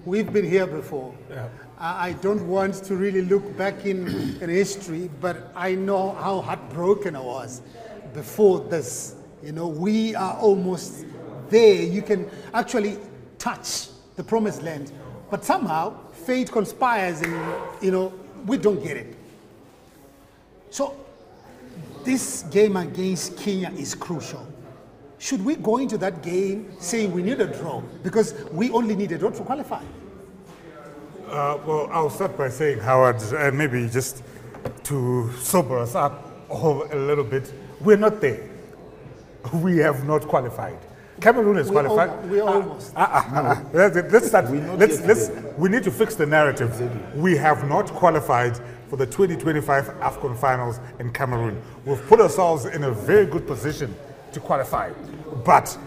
we've been here before. Yeah. I don't want to really look back in history, but I know how heartbroken I was before this. You know, we are almost there. You can actually touch the promised land, but somehow fate conspires and, you know, we don't get it. So this game against Kenya is crucial. Should we go into that game saying we need a draw because we only need a draw to qualify? Well, I'll start by saying, Howard, and maybe just to sober us up a little bit, we're not there. We have not qualified. Cameroon is qualified. We're almost. Let's start. We need to fix the narrative. We have not qualified for the 2025 AFCON finals in Cameroon. We've put ourselves in a very good position to qualify, but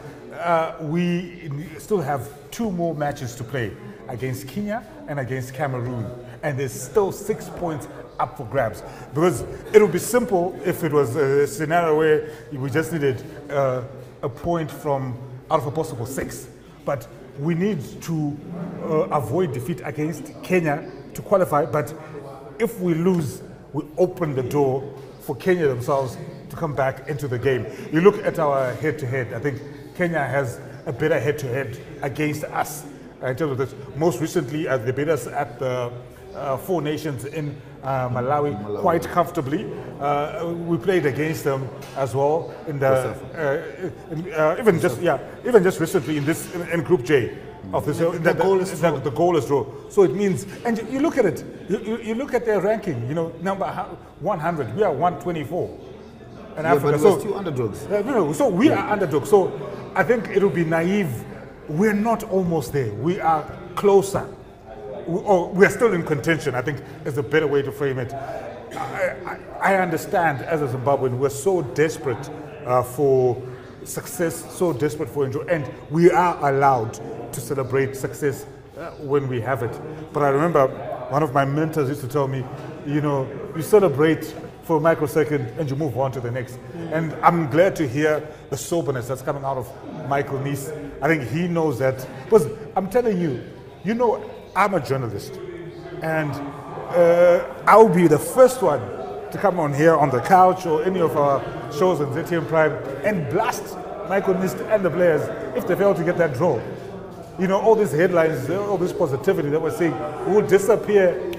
we still have 2 more matches to play against Kenya and against Cameroon, and there's still 6 points up for grabs. Because it would be simple if it was a scenario where we just needed a point from out of a possible 6, but we need to avoid defeat against Kenya to qualify. But if we lose, we open the door for Kenya themselves to come back into the game. You look at our head-to-head, I think Kenya has a better head-to-head against us in terms of this. Most recently, they beat us at the 4 Nations in Malawi quite comfortably. We played against them as well in the even just recently in Group J of this the goalless draw. So it means, and you look at it, you look at their ranking. You know, number 100, we are 124. In Africa, but we're still underdogs. So we are underdogs. So I think it would be naive. We're not almost there. We are closer. We are still in contention, I think is a better way to frame it. I understand as a Zimbabwean, we're so desperate for success, so desperate for enjoy, and we are allowed to celebrate success when we have it. But I remember one of my mentors used to tell me, you know, you celebrate for a microsecond and you move on to the next. And I'm glad to hear the soberness that's coming out of Michael Nice. I think he knows that. Because I'm telling you, you know, I'm a journalist, and I'll be the first one to come on here on the couch or any of our shows on ZTM Prime and blast Michael Nist and the players if they fail to get that draw. You know, all these headlines, all this positivity that we're seeing will disappear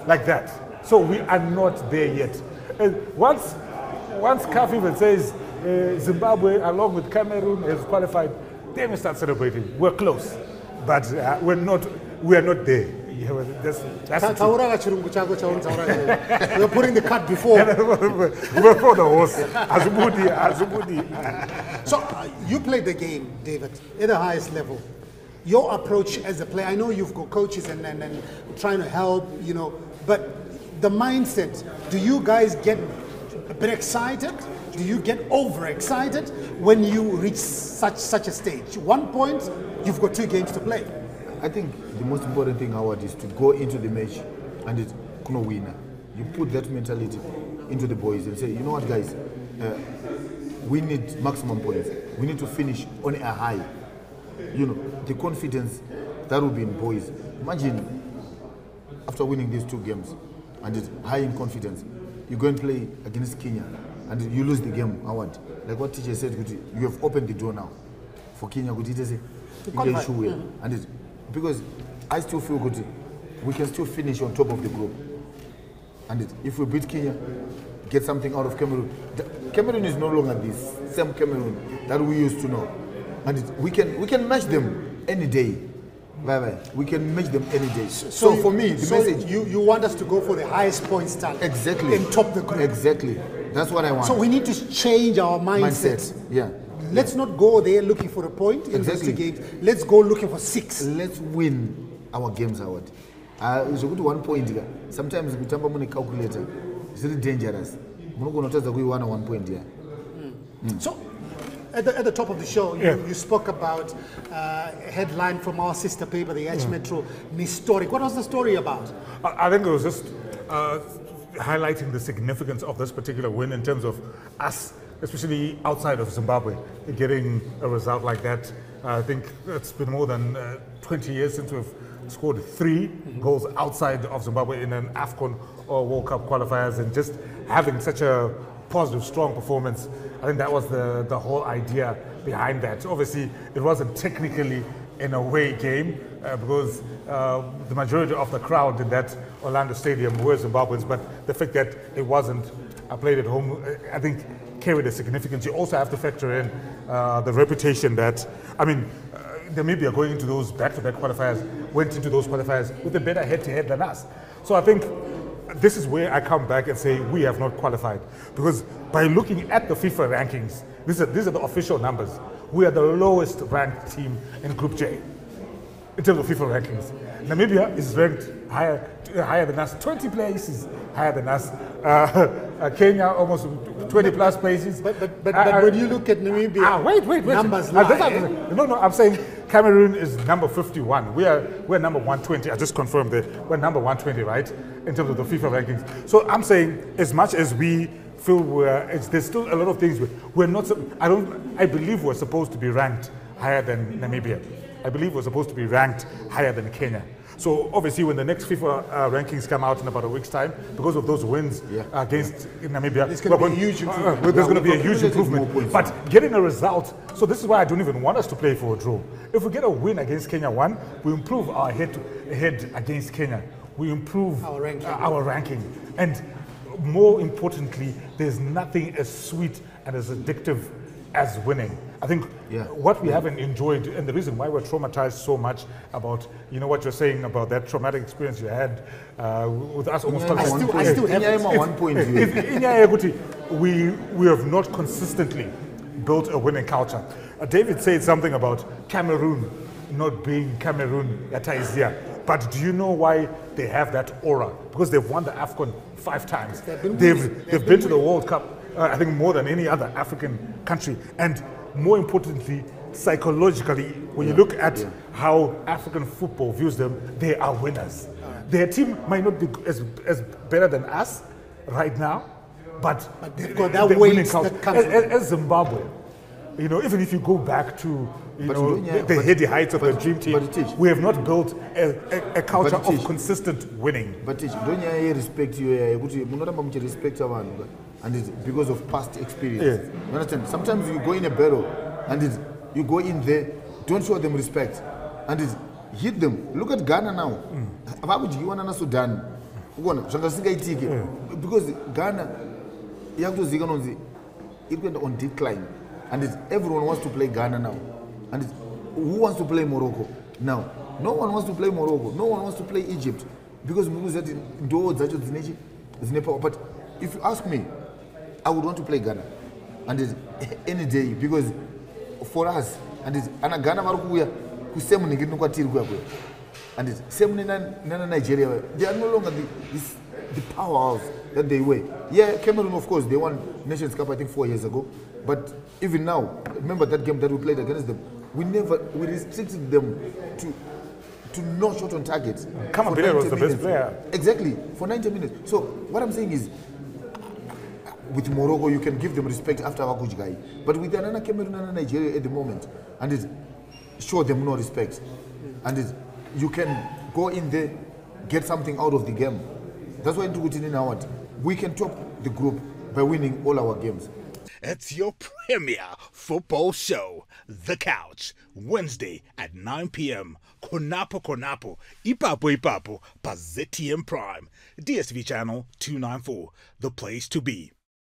like that. So we are not there yet. And once CAF even says Zimbabwe along with Cameroon has qualified, then we start celebrating. We're close, but we are not there. That's We're putting the cut before. Before the horse. So you played the game, David, at the highest level. Your approach as a player, I know you've got coaches and trying to help, you know, but the mindset, do you guys get a bit excited? Do you get overexcited when you reach such a stage? 1 point, you've got 2 games to play. I think the most important thing, Howard, is to go into the match and it's no winner. You put that mentality into the boys and say, you know what, guys, we need maximum points. We need to finish on a high. You know, the confidence that will be in boys. Imagine after winning these 2 games and it's high in confidence, you go and play against Kenya and you lose the game, Howard. Like what teacher said, you have opened the door now for Kenya. And because I still feel good, we can still finish on top of the group. And if we beat Kenya, get something out of Cameroon. Cameroon is no longer this same Cameroon that we used to know. And we can match them any day. We can match them any day. So for me, the message... You want us to go for the highest points tally. Exactly. And top the group. Exactly. That's what I want. So we need to change our mindset. Yeah. Let's not go there looking for a point in those 2 games. Let's go looking for 6. Let's win our games, Howard. It's a good 1 point. Sometimes we tamba money calculator. It's really dangerous. We're not going to tell we won 1 point here. So, at the top of the show, you spoke about a headline from our sister paper, the H Metro Historic. What was the story about? I think it was just highlighting the significance of this particular win in terms of us, especially outside of Zimbabwe, getting a result like that I think it's been more than 20 years since we've scored 3 goals outside of Zimbabwe in an AFCON or World Cup qualifiers, and just having such a positive, strong performance. I think that was the whole idea behind that. Obviously, it wasn't technically an away game because the majority of the crowd in that Orlando Stadium were Zimbabweans, but the fact that it wasn't played at home, I think, carried a significance. You also have to factor in the reputation that, I mean, Namibia going into those back-to-back qualifiers, went into those qualifiers with a better head-to-head than us. So I think this is where I come back and say we have not qualified. Because by looking at the FIFA rankings, these are the official numbers. We are the lowest ranked team in Group J in terms of FIFA rankings. Namibia is ranked higher than us, 20 places higher than us. Kenya almost 20 plus places. But when you look at Namibia, wait. Numbers lie. No, I'm saying Cameroon is number 51. We're number 120. I just confirmed that we're number 120, right, in terms of the FIFA rankings. So I'm saying, as much as we feel there's still a lot of things we're not. I believe we're supposed to be ranked higher than Namibia. I believe we're supposed to be ranked higher than Kenya. So obviously, when the next FIFA rankings come out in about a week's time, because of those wins against Namibia, there's going to be a huge improvement. There's going to be a huge improvement. But getting a result, so this is why I don't even want us to play for a draw. If we get a win against Kenya 1, we improve our head against Kenya. We improve our ranking. And more importantly, there's nothing as sweet and as addictive as winning. I think what we haven't enjoyed, and the reason why we're traumatized so much about, you know, what you're saying about that traumatic experience you had with us almost. I still have 1 point. We have not consistently built a winning culture. David said something about Cameroon not being Cameroon Yataizia. But do you know why they have that aura? Because they've won the AFCON 5 times. They've been to the World Cup, I think, more than any other African country. And more importantly, psychologically, when you look at how African football views them, they are winners. Their team might not be as better than us right now, but they've got that weight that comes as Zimbabwe. You know, even if you go back to the heady heights of the dream team, we have not built a culture of consistent winning. But don't you respect you? Respect and it's because of past experience. You understand? Sometimes you go in a battle and you go in there, don't show them respect, and hit them. Look at Ghana now. Why would you want to Sudan? Because Ghana, you have to it went on decline. And everyone wants to play Ghana now. And who wants to play Morocco now? No one wants to play Morocco. No one wants to play Egypt. Because but if you ask me, I would want to play Ghana. And any day, because for us, and Ghana Marukuya, who same and same in Nigeria, they are no longer the powerhouse that they were. Yeah, Cameroon, of course, they won Nations Cup, I think, 4 years ago. But even now, remember that game that we played against them? We restricted them to no shot on target. Kamabile was the best player. Exactly, for 90 minutes. So what I'm saying is, with Morocco, you can give them respect after Wakujgai. But with Anana Cameroon and Nigeria at the moment, and show them no respect. And you can go in there, get something out of the game. That's why we can top the group by winning all our games. It's your premier football show, The Couch, Wednesday at 9 p.m. Konapo, Ipapo, Pazetium Prime, DSV channel 294, the place to be.